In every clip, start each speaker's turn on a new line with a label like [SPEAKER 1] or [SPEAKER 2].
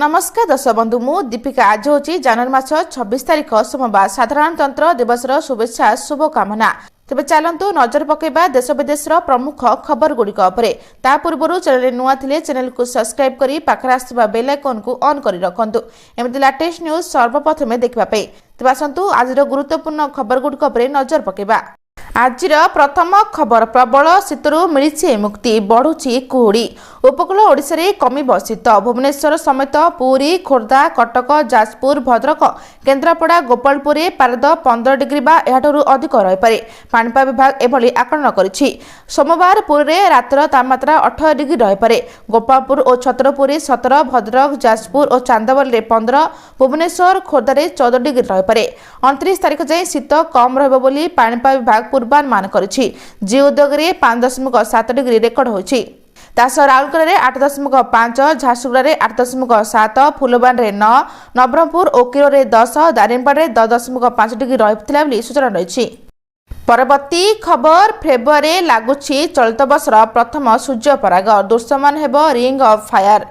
[SPEAKER 1] नमस्कार दर्शक बंधु मु दीपिका आज हूँ जनवरी मास 26 तारिख सोमवार साधारणतंत्र दिवस शुभेच्छा शुभकामना। तेज चलतु नजर पकेबा देश विदेश प्रमुख खबर गुड़िक ता पूर्व चैनल नुआ थिले चैनल को सब्सक्राइब करी पाखरे आसुवा बेल आइकन को ऑन करी रखंतु एमती लेटेस्ट न्यूज सर्वप्रथमे देखबा पे। तेज आसंतु आज गुरुत्वपूर्ण खबर गुड़िक नजर पकेबा। आज प्रथम खबर प्रबल शीतरू मिली मुक्ति बढ़ुची कुहुड़ी उपकूल ओडिशा रे कमिब शीत भुवनेश्वर समेत पुरी खोर्धा कटक जाजपुर भद्रक केन्द्रापड़ा गोपालपुर पारद 15 डिग्री बा एहाठू अधिक रहीपे पाणीपाग विभाग एभली आकलन करिछि। सोमवार पुरी रातर तापमात्रा 18 डिग्री रहीपे गोपालपुर और छतरपुर 17 भद्रक जाजपुर और चांदवल 15 भुवनेश्वर खोर्धा 14 डिग्री रहीपे 29 तारिख जाए शीत कम रहिबो बोली पाणीपाग विभाग पूर्वानुमान करिछि। जी उद्योग 5.7 डिग्री रेकर्ड होइछि। तासह राउरकेला 8.5 झारसुगुड़ा 8.7 फुलबाणी 9 नवरंगपुर ओकिरो 10 दारिंगबाड़ी 10.5 डिग्री रहिथिला बोली सूचना रहिछि। परवर्ती खबर फेब्रुआरी लागुछि चलित वर्षर प्रथम सूर्यपराग दृश्यमान हेब रिंग ऑफ फायर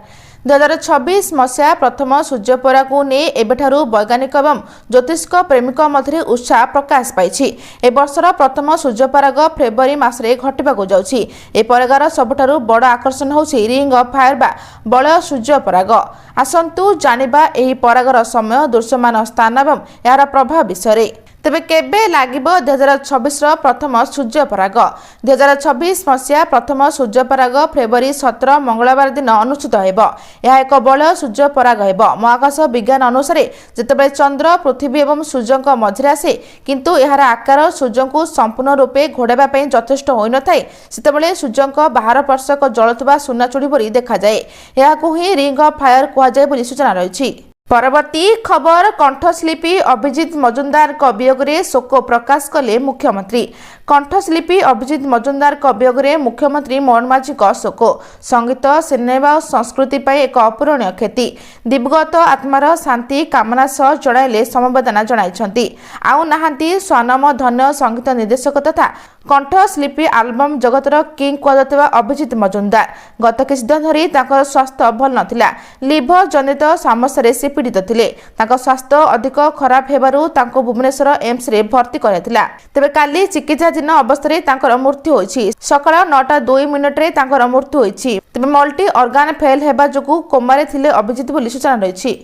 [SPEAKER 1] 2026 मसीहा प्रथम सूर्यपराग को नहीं एबेठारु वैज्ञानिक एवं ज्योतिष प्रेमिक मध्य उत्साह प्रकाश पाई। ए वर्षर प्रथम सूर्यपराग फेब्रुआरी मासरे घटिबाकु जाउछि। ए परागार सबठारु बड़ आकर्षण होछि रिंग ऑफ फायर बा बलय सूर्यपराग। आसंतु जानिबा एही परागार समय दृश्यमान स्थान एवं यार प्रभाव विषय। तेबे केबे लागिबो 2026 प्रथम सूर्यपराग 2026 मसीहा प्रथम सूर्यपराग फेब्रुआरी 17 मंगलवार दिन अनुष्ठित हेब। यह एक बलय सूर्यपराग हेब। महाकाश विज्ञान अनुसार जेतेबेले चंद्र पृथ्वी एवं सूर्यक मझिरे आसे किंतु एहार आकार सूर्यक संपूर्ण रूपे घोड़ाइबा पई यथेष्ट होई न थाए सेतेबेले सूर्यक बाहर पर्शक जळुतबा सुना चुड़ी परि देखा जाए। याकू ही रिंग ऑफ फायर कुहा जाय बोली सूचना रहिछि। परवर्ती खबर कंठशिल्पी अभिजित मजुमदार वियोग में शोक प्रकाश कले मुख्यमंत्री। कंठशिल्पी अभिजित मजुमदार वियोग में मुख्यमंत्री मोहन माझी शोक संगीत सिनेमा और संस्कृति पर एक अपूरणीय क्षति दिवगत आत्मार शांति कामना सह जणाइले समवेदना जणाइछंती। आउ नाहांती स्वानम धन्य संगीत निर्देशक तथा कंठशिल्पी आलबम जगतर किंग कुआଯାଉଥିବା अभिजित मजुमदार गत किछि दिन धरी ताकर स्वास्थ्य भल नथिला। लिभर जनित समस्या से पीड़ित थिले। ताकर स्वास्थ्य अधिक खराब हेबारु तांको भुवनेश्वर एम्स रे भर्ती कराइथिला। तेबे काली चिकित्साधीन अवस्था रे तांकर मृत्यु होइछि। सकाळ 9:02 रे तांकर मृत्यु होइछि। तेबे मल्टी ऑर्गन फेल हेबा जोगु कोमारे थिले अभिजित बोली सूचना रहिछि।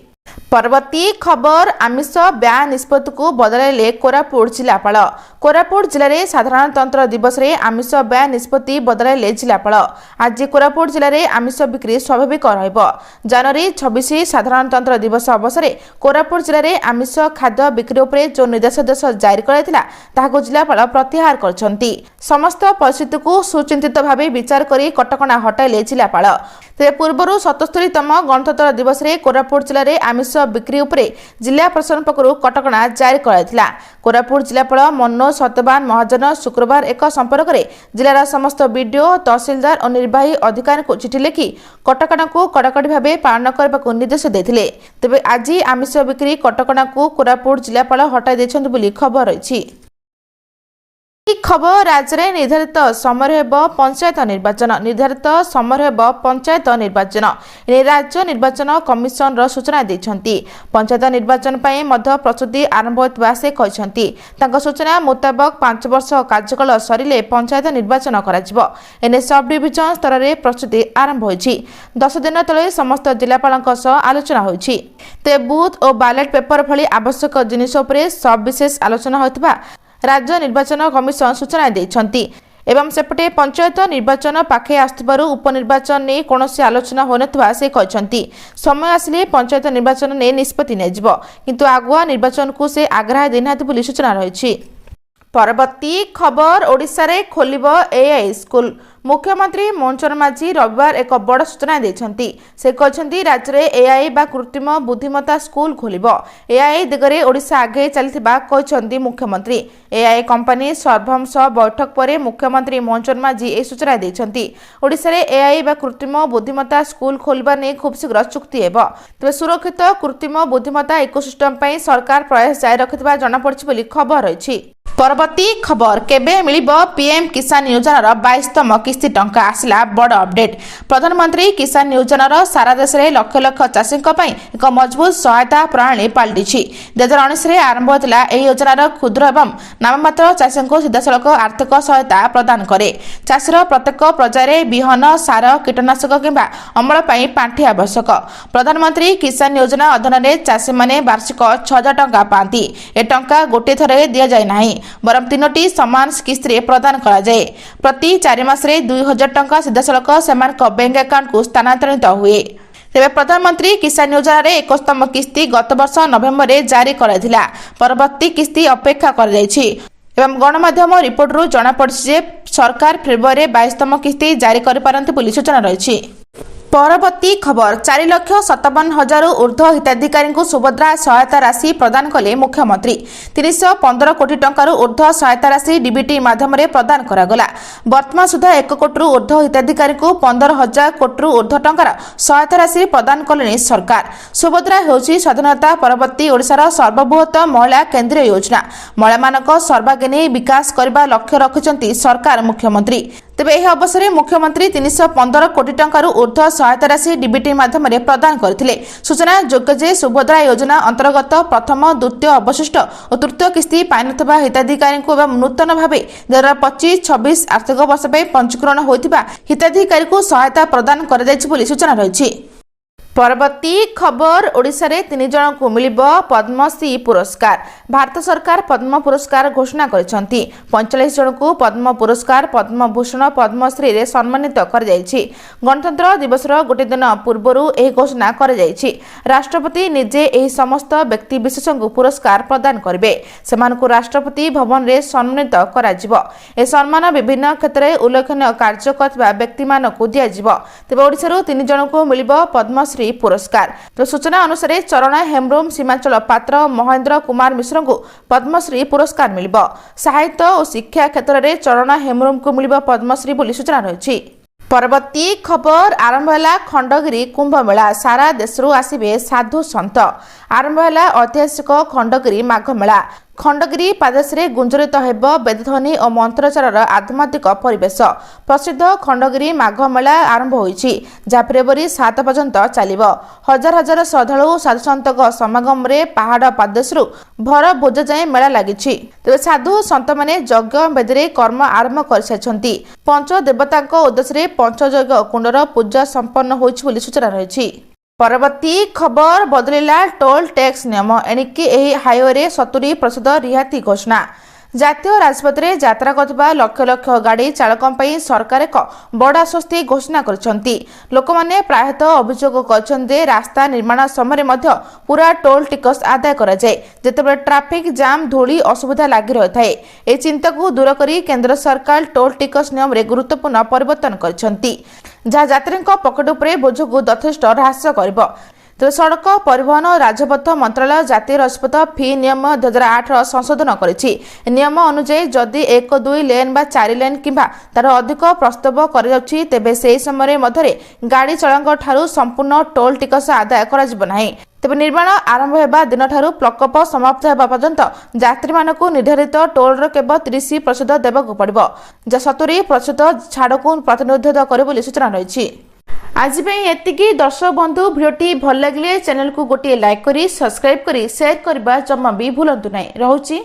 [SPEAKER 1] परवर्ती खबर आमिष ब्यान निष्पत्ति को बदलाइले कोरापुट जिलापाल। कोरापुट जिले में साधारणतंत्र दिवस रे आमिष ब्यान निष्पत्ति बदलाइले जिलापाल। आज कोरापुट जिले में आमिष बिक्री स्वाभाविक रहिबो। जनवरी 26 साधारणतंत्र दिवस अवसर कोरापुट जिले में आमिष खाद्य बिक्री उपरे जो निर्देश जारी कराइथिला ताहाको जिलापाल प्रत्याहार करछंती। समस्त परिस्थिति को सुचिंतित भावे विचार करी कटकणा हटाइले जिलापाल। तेरे पूर्व 77तम गणतंत्र दिवस रे कोरापुट जिले में आमिष बिक्री उपरे जिला प्रशासन पक्षरु कटकणा जारी कराइथिला। कोरापुट जिलापाल मनोज सत्यवान महाजन शुक्रवार एक संपर्क में जिलार समस्त बीडीओ तहसीलदार और निर्वाही अधिकारी को चिठी लिखि कटकणा को कड़ाकड़ी भाव पालन करने को निर्देश देथिले। तेबे आज आमिष बिक्री कटकणा को कोरापुट जिलापाल हटाई देछन्ति बोली खबर रहिछि। खबर राज्य में निर्धारित समय पंचायत निर्वाचन निर्धारित समय पंचायत निर्वाचन राज्य निर्वाचन कमिशन सूचना देछन्ति। पंचायत निर्वाचन पर मध्य प्रस्तुति आरंभ होता से कहते सूचना मुताबक 5 वर्ष कार्यकाल सरिले पंचायत निर्वाचन करा एने सब डिविजन स्तर में प्रस्तुति आरंभ होइछि। 10 दिन तले समस्त जिलापाल आलोचना होइछि। ते बूथ और बैलेट पेपर भली आवश्यक जिनिस उपरे सब विशेष आलोचना होइतबा राज्य निर्वाचन कमिशन सूचना देछन्ति। एवं सेपटे पंचायत निर्वाचन पाखे आसुथिबारु उपनिर्वाचन ने कोनोसी आलोचना होनथवा से कहछन्ति। समय आसिले पंचायत निर्वाचन ने निष्पत्ति नेजिबो किंतु आगुआ निर्वाचन को से आग्रह देनाथि बोली सूचना रहिछि। परवर्ती खबर ओडिशा रे खोलिबो एआई स्कूल मुख्यमंत्री मोहन माझी रविवार एक बड़ सूचना देछन्ति। से कहछन्ति राज्य रे एआई बा कृत्रिम बुद्धिमत्ता स्कूल खोलिबो। एआई दिगरे ओडिशा आगे चलिथिबा कहछन्ति मुख्यमंत्री। एआई कंपनी सर्वम सह बैठक परे मुख्यमंत्री मोहन माझी ए सूचना देछन्ति। ओडिशा रे एआई बा कृत्रिम बुद्धिमत्ता स्कूल खोलिबा ने खूब शीघ्र चुक्ति हेबो। तबे सुरक्षित कृत्रिम बुद्धिमत्ता इकोसिस्टम पई सरकार प्रयास जारी रखिथिबा जणा पड़छि बोली खबर रहिछि। परवर्ती खबर केबे मिलिबो पीएम किसान योजनार 22तम किस्ती टंका आसला बड़ अपडेट। प्रधानमंत्री किसान योजनार सारा देश में लक्ष लक्ष चाषी एक मजबूत सहायता प्रणाली पलटि 2019 में आरंभ होता। यह योजनार क्षुद्र एवं नाममात्र चाषी को सीधासलख आर्थिक सहायता प्रदान करे। चाषीर प्रत्येक पर्यायर बिहन सार कीटनाशक किंबा अमल पांठि आवश्यक। प्रधानमंत्री किसान योजना अधीन चाषी मैंने वार्षिक 6000 टंका पाती। ए टंका गोटे थरे दि जाए ना बरं 3टी समान किस्ती प्रदान करा जाए। प्रति 4 मासरे 2000 टंका सीधासलख सेमानक बैंक अकाउंट को स्थानांतरित हुए। तेबे प्रधानमंत्री किसान योजना रे 21तम किस्ती गत वर्ष नवेम्बर में जारी कराइथिला। परवर्ती किस्ती अपेक्षा कर जायछि एवं गणमाध्यम रिपोर्टरू जना पड़छि जे सरकार फेब्रुआरी 22तम किस्ती जारी करि पारंती बोली सूचना रहिछि। परवर्ती खबर 4,57,000 ऊर्ध्व हिताधिकारी को सुभद्रा सहायता राशि प्रदान कले मुख्यमंत्री। 315 कोटी टंकार ऊर्ध्व सहायता राशि डीबीटी माध्यम प्रदान करागला। वर्तमान सुधा 1 कोटी ऊर्ध्व हिताधिकारी को 15,000 कोटी ऊर्ध्व टंकार सहायता राशि प्रदान कले सरकार। सुभद्रा होउछि स्वाधीनता परवर्ती ओडिशार सर्वबृहत महिला केंद्रीय योजना। महिला मानक सर्वांगीन विकास करबा लक्ष्य रखिछंती सरकार मुख्यमंत्री। तेबे यह अवसर में मुख्यमंत्री 315 कोटी टंकार ऊर्ध्व सहायता राशि डीबीटी माध्यम प्रदान करथिले। सूचना योग्य जे सुभद्रा योजना अंतर्गत प्रथम द्वितीय अवशिष्ट और तृतीय किस्ती पाइनथबा हिताधिकारी को एवं नूतन भाव 2025-26 आर्थिक वर्ष में पंजीकरण होइथिबा हिताधिकारी को सहायता प्रदान कर जायछि बोली सूचना रहिछि। परवर्ती खबर ओडिशा रे 3 जन को मिलिबो पद्मश्री पुरस्कार। भारत सरकार पद्म पुरस्कार घोषणा करिसंती। 45 जन को पद्म पुरस्कार पद्म भूषण पद्मश्री रे सम्मानित कर जायछि। गणतंत्र दिवस रो गोटे दिन पूर्वरु एही घोषणा कर जायछि। राष्ट्रपति निजे एही समस्त व्यक्ति विशेष को पुरस्कार प्रदान करिवे। सेमानकु राष्ट्रपति भवन रे सम्मानित करा जिवो। ए सम्मान विभिन्न क्षेत्र रे उल्लेखनीय कार्य करथिबा व्यक्ति मानकु दिया जिवो। तेबे ओडिशा रो 3 जन को मिलिबो पद्मश्री पुरस्कार। तो सूचना अनुसार चरण हेम्ब्रम सीमांचल पात्र महेंद्र कुमार मिश्र को पद्मश्री पुरस्कार मिलिबो। साहित्य और शिक्षा क्षेत्र में चरण हेम्ब्रम को मिलिबो पद्मश्री बोली सूचना रहिछि। परवर्ती खबर आरंभ है खंडगिरी कुंभ मेला। सारा देशरू आसिबे साधु संत। आरंभ है ऐतिहासिक खंडगिरी माघ मेला। खंडगिरी पादश्री गुंजरित हेब वेदध्वनि और मंत्रोच्चार आध्यात्मिक परिवेश। प्रसिद्ध खंडगिरी माघ मेला आरंभ होइछि जहाँ फेब्रुआरी 7 पर्यंत चलिबो। हजार हजार श्रद्धालु साधुसंतक समागम रे पहाड़ पादश्रू भर भोज जाए मेला लागिछि। तेबे साधु संत माने यज्ञ वेदरे कर्म आरंभ करछंती। पंच देवतांक उद्देश्य पंचयज्ञ कुंडर पूजा संपन्न होइछि बोली सूचना रहिछि। परवर्ती खबर बदलिला टोल टैक्स नियम। एणिकी एही हाईवे रे 70% रिहाती घोषणा। जातीय राजपथ में यात्रा करथिबा लक्ष लक्ष गाड़ी चालकों पर सरकार एक बड़ आश्वस्ति घोषणा करछंती। लोक माने प्रायतः अभियोग करछन्ते रास्ता निर्माण समय मध्य पूरा टोल टिकस आदाय करा जाय जेतेबेले ट्रैफिक जाम धूली असुविधा लागि रहथाय। ए चिंता को दूर करी केंद्र सरकार टोल टिकस नियम रे गुरुत्वपूर्ण परिवर्तन करछंती जहाँ यात्री पकेट उपरे बोझ को यथेष्ट ह्रास करिबो। तो सड़क परिवहन और राजपथ मंत्रालय जातीय राजपथ फी नियम 2008 संशोधन करिछि। नियम अनुसार जदि 1-2 लेन बा 4 लेन किंबा तार अधिक प्रस्ताव कर जाउछि तेबे सेही समय मध्यरे गाड़ी चालक ठारू संपूर्ण टोल टिकस आदाय करा जिवो नाही। तेबे निर्माण आरंभ हेबा दिन ठारू प्रकल्प समाप्त हेबा पर्यंत यात्री मानकु निर्धारित टोल रो केवल 30% देबाकू पड़िबो जा 70% छाड़ को प्रतिनिधित्व करे बोली सूचना रहिछि। आज एतिकी दर्शक बंधु भिडियोटी भल लगे चैनल को गोटे लाइक करी सब्सक्राइब करी शेयर करबा जम्मा भी भूलंतु नहीं। रहुछि।